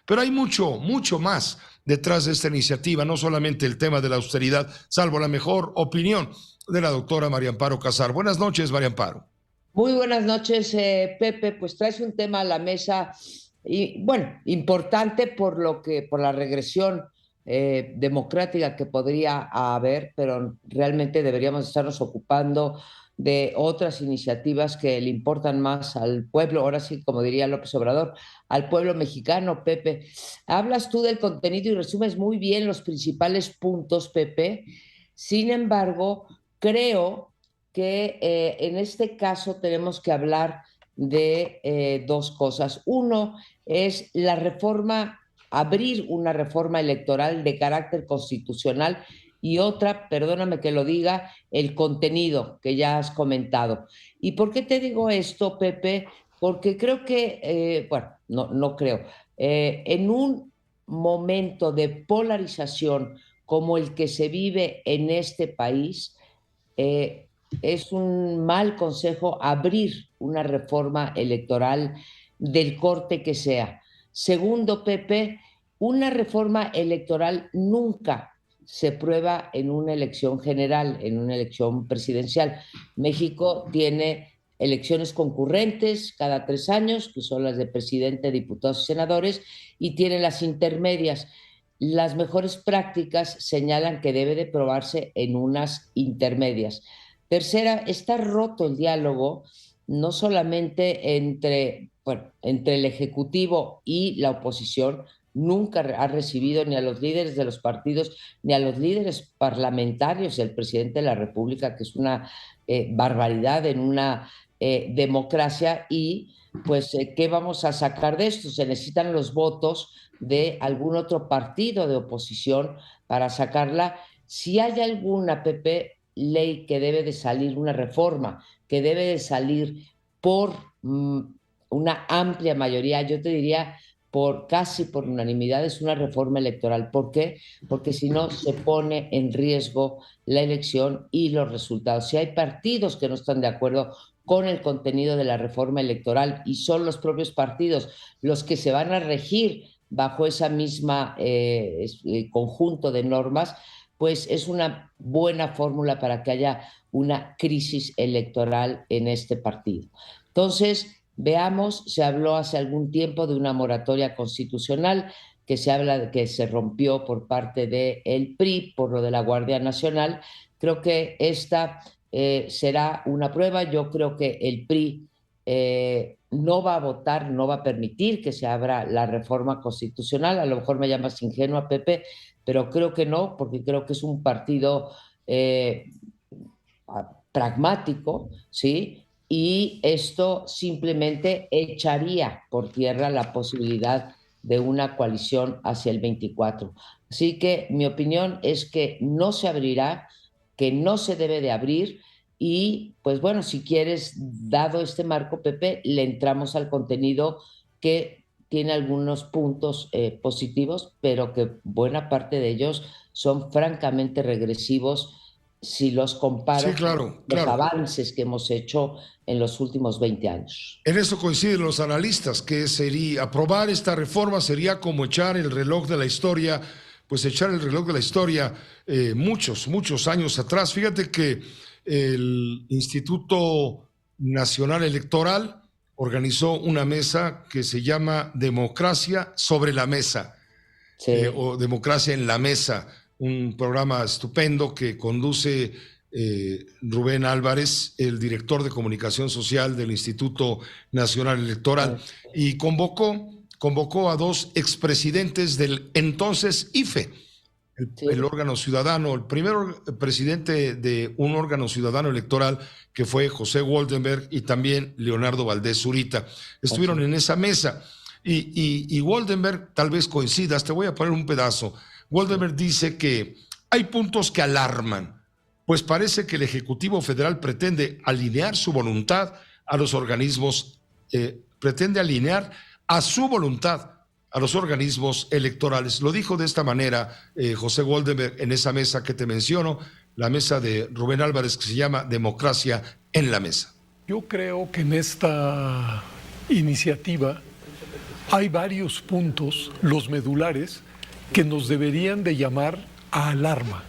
Pero hay mucho, mucho más detrás de esta iniciativa, no solamente el tema de la austeridad, salvo la mejor opinión de la doctora María Amparo Casar. Buenas noches, María Amparo. Muy buenas noches, Pepe. Pues traes un tema a la mesa y bueno, importante por la regresión democrática que podría haber, pero realmente deberíamos estarnos ocupando de otras iniciativas que le importan más al pueblo, ahora sí, como diría López Obrador, al pueblo mexicano, Pepe. Hablas tú del contenido y resumes muy bien los principales puntos, Pepe. Sin embargo, creo que en este caso tenemos que hablar de dos cosas. Uno es la reforma, abrir una reforma electoral de carácter constitucional y otra, perdóname que lo diga, el contenido que ya has comentado. ¿Y por qué te digo esto, Pepe? Porque creo que, bueno, no creo, en un momento de polarización como el que se vive en este país, eh, es un mal consejo abrir una reforma electoral del corte que sea. Segundo, Pepe, una reforma electoral nunca se prueba en una elección general, en una elección presidencial. México tiene elecciones concurrentes cada 3 años, que son las de presidente, diputados y senadores, y tiene las intermedias. Las mejores prácticas señalan que debe de probarse en unas intermedias. Tercera, está roto el diálogo, no solamente entre el Ejecutivo y la oposición, nunca ha recibido ni a los líderes de los partidos ni a los líderes parlamentarios del presidente de la República, que es una barbaridad en una democracia. Y pues, ¿qué vamos a sacar de esto? Se necesitan los votos de algún otro partido de oposición para sacarla. Si hay alguna, Pepe, ley que debe de salir, una reforma que debe de salir por una amplia mayoría, yo te diría casi por unanimidad, es una reforma electoral. ¿Por qué? Porque si no se pone en riesgo la elección y los resultados. Si hay partidos que no están de acuerdo con el contenido de la reforma electoral y son los propios partidos los que se van a regir bajo esa misma conjunto de normas, pues es una buena fórmula para que haya una crisis electoral en este partido. Entonces, veamos, se habló hace algún tiempo de una moratoria constitucional que se habla de que se rompió por parte del PRI por lo de la Guardia Nacional. Creo que esta será una prueba. Yo creo que el PRI no va a votar, no va a permitir que se abra la reforma constitucional. A lo mejor me llamas ingenua, Pepe, pero creo que no, porque creo que es un partido pragmático, ¿sí? Y esto simplemente echaría por tierra la posibilidad de una coalición hacia el 24. Así que mi opinión es que no se abrirá, que no se debe de abrir. Y pues bueno, si quieres, dado este marco, Pepe, le entramos al contenido que tiene algunos puntos positivos, pero que buena parte de ellos son francamente regresivos si los Sí, comparo con claro, los claro. avances que hemos hecho en los últimos 20 años. En eso coinciden los analistas, que sería aprobar esta reforma sería como echar el reloj de la historia, pues echar el reloj de la historia muchos, muchos años atrás. Fíjate que el Instituto Nacional Electoral organizó una mesa que se llama Democracia sobre la Mesa, Sí. o Democracia en la Mesa, un programa estupendo que conduce Rubén Álvarez, el director de comunicación social del Instituto Nacional Electoral, y convocó a dos expresidentes del entonces IFE, el órgano ciudadano, el primer presidente de un órgano ciudadano electoral, que fue José Woldenberg, y también Leonardo Valdés Zurita. Estuvieron en esa mesa. Y Woldenberg, tal vez coincidas, te voy a poner un pedazo. Woldenberg dice que hay puntos que alarman, pues parece que el Ejecutivo Federal pretende alinear su voluntad a los organismos, pretende alinear a su voluntad a los organismos electorales. Lo dijo de esta manera José Woldenberg en esa mesa que te menciono, la mesa de Rubén Álvarez, que se llama Democracia en la Mesa. Yo creo que en esta iniciativa hay varios puntos, los medulares, que nos deberían de llamar a alarma.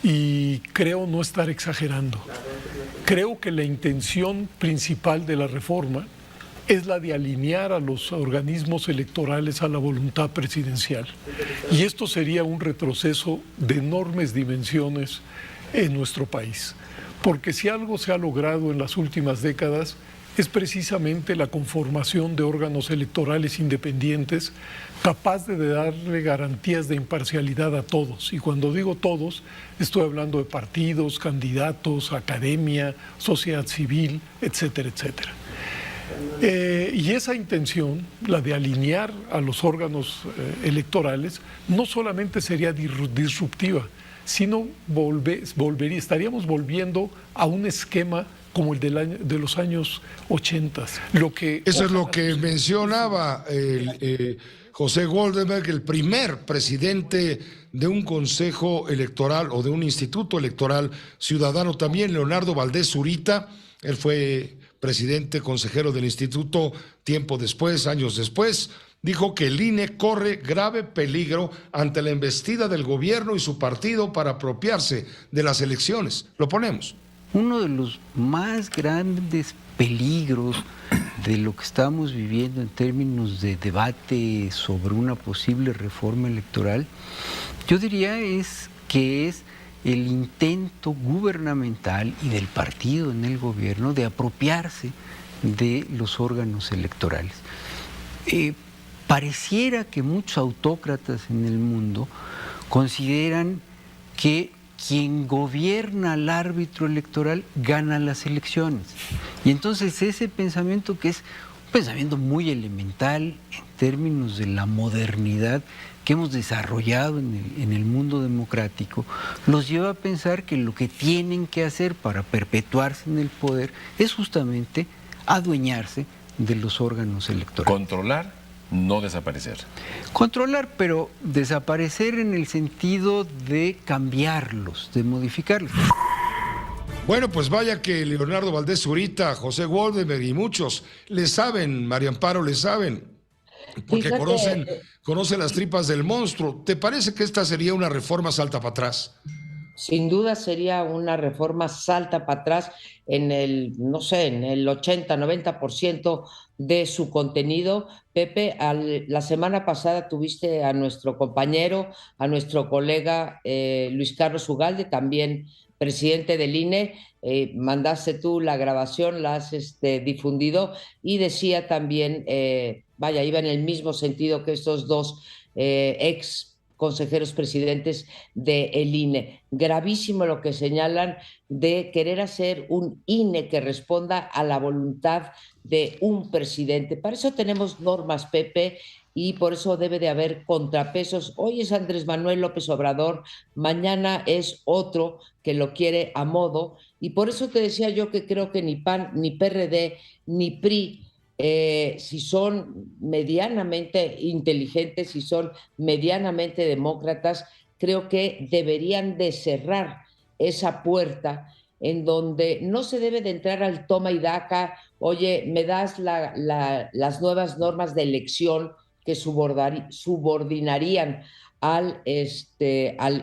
Y creo no estar exagerando. Creo que la intención principal de la reforma es la de alinear a los organismos electorales a la voluntad presidencial. Y esto sería un retroceso de enormes dimensiones en nuestro país. Porque si algo se ha logrado en las últimas décadas es precisamente la conformación de órganos electorales independientes capaz de darle garantías de imparcialidad a todos. Y cuando digo todos, estoy hablando de partidos, candidatos, academia, sociedad civil, etcétera, etcétera. Y esa intención, la de alinear a los órganos electorales, no solamente sería disruptiva, sino estaríamos volviendo a un esquema como el de los años 80. Eso es lo que mencionaba José Goldenberg, el primer presidente de un consejo electoral o de un instituto electoral ciudadano. También Leonardo Valdés Zurita, él fue presidente, consejero del instituto tiempo después, años después, dijo que el INE corre grave peligro ante la embestida del gobierno y su partido para apropiarse de las elecciones. Lo ponemos. Uno de los más grandes peligros de lo que estamos viviendo en términos de debate sobre una posible reforma electoral, yo diría que es el intento gubernamental y del partido en el gobierno de apropiarse de los órganos electorales. Pareciera que muchos autócratas en el mundo consideran que quien gobierna al árbitro electoral gana las elecciones. Y entonces ese pensamiento, que es un pensamiento muy elemental en términos de la modernidad que hemos desarrollado en el mundo democrático, los lleva a pensar que lo que tienen que hacer para perpetuarse en el poder es justamente adueñarse de los órganos electorales. Controlar, no desaparecer. Controlar, pero desaparecer en el sentido de cambiarlos, de modificarlos. Bueno, pues vaya que Leonardo Valdés Zurita, José Goldenberg y muchos le saben, María Amparo, le saben, porque conocen las tripas del monstruo. ¿Te parece que esta sería una reforma salta para atrás? Sin duda sería una reforma salta para atrás en el, no sé, en el 80-90% de su contenido. Pepe, la semana pasada tuviste a nuestro compañero, a nuestro colega Luis Carlos Ugalde, también presidente del INE, mandaste tú la grabación, la has difundido, y decía también, vaya, iba en el mismo sentido que estos dos ex consejeros presidentes del INE. Gravísimo lo que señalan de querer hacer un INE que responda a la voluntad de un presidente. Para eso tenemos normas, Pepe, y por eso debe de haber contrapesos. Hoy es Andrés Manuel López Obrador, mañana es otro que lo quiere a modo, y por eso te decía yo que creo que ni PAN, ni PRD, ni PRI, si son medianamente inteligentes, si son medianamente demócratas, creo que deberían de cerrar esa puerta en donde no se debe de entrar al toma y daca. Oye, me das las nuevas normas de elección que subordinarían al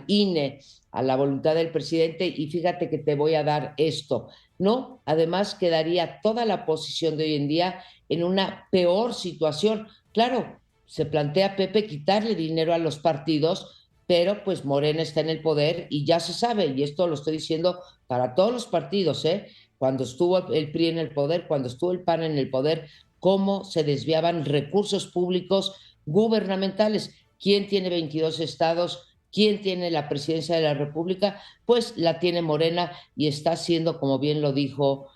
INE, a la voluntad del presidente, y fíjate que te voy a dar esto. No, además quedaría toda la oposición de hoy en día en una peor situación. Claro, se plantea, Pepe, quitarle dinero a los partidos, pero pues Morena está en el poder y ya se sabe, y esto lo estoy diciendo para todos los partidos, cuando estuvo el PRI en el poder, cuando estuvo el PAN en el poder, cómo se desviaban recursos públicos gubernamentales. ¿Quién tiene 22 estados? ¿Quién tiene la presidencia de la República? Pues la tiene Morena, y está haciendo, como bien lo dijo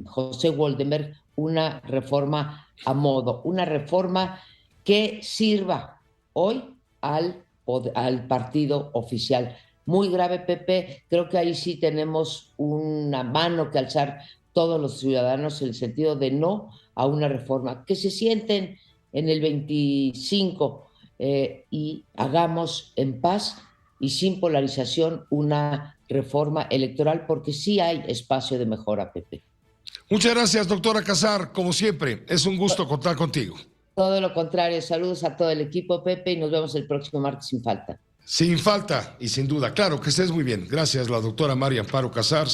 José Goldenberg, una reforma a modo, una reforma que sirva hoy al partido oficial. Muy grave, Pepe. Creo que ahí sí tenemos una mano que alzar todos los ciudadanos en el sentido de no a una reforma. Que se sienten en el 25 y hagamos en paz y sin polarización una reforma electoral, porque sí hay espacio de mejora, Pepe. Muchas gracias, doctora Casar. Como siempre, es un gusto contar contigo. Todo lo contrario, saludos a todo el equipo, Pepe, y nos vemos el próximo martes sin falta. Sin falta y sin duda. Claro, que estés muy bien. Gracias, la doctora María Amparo Casar.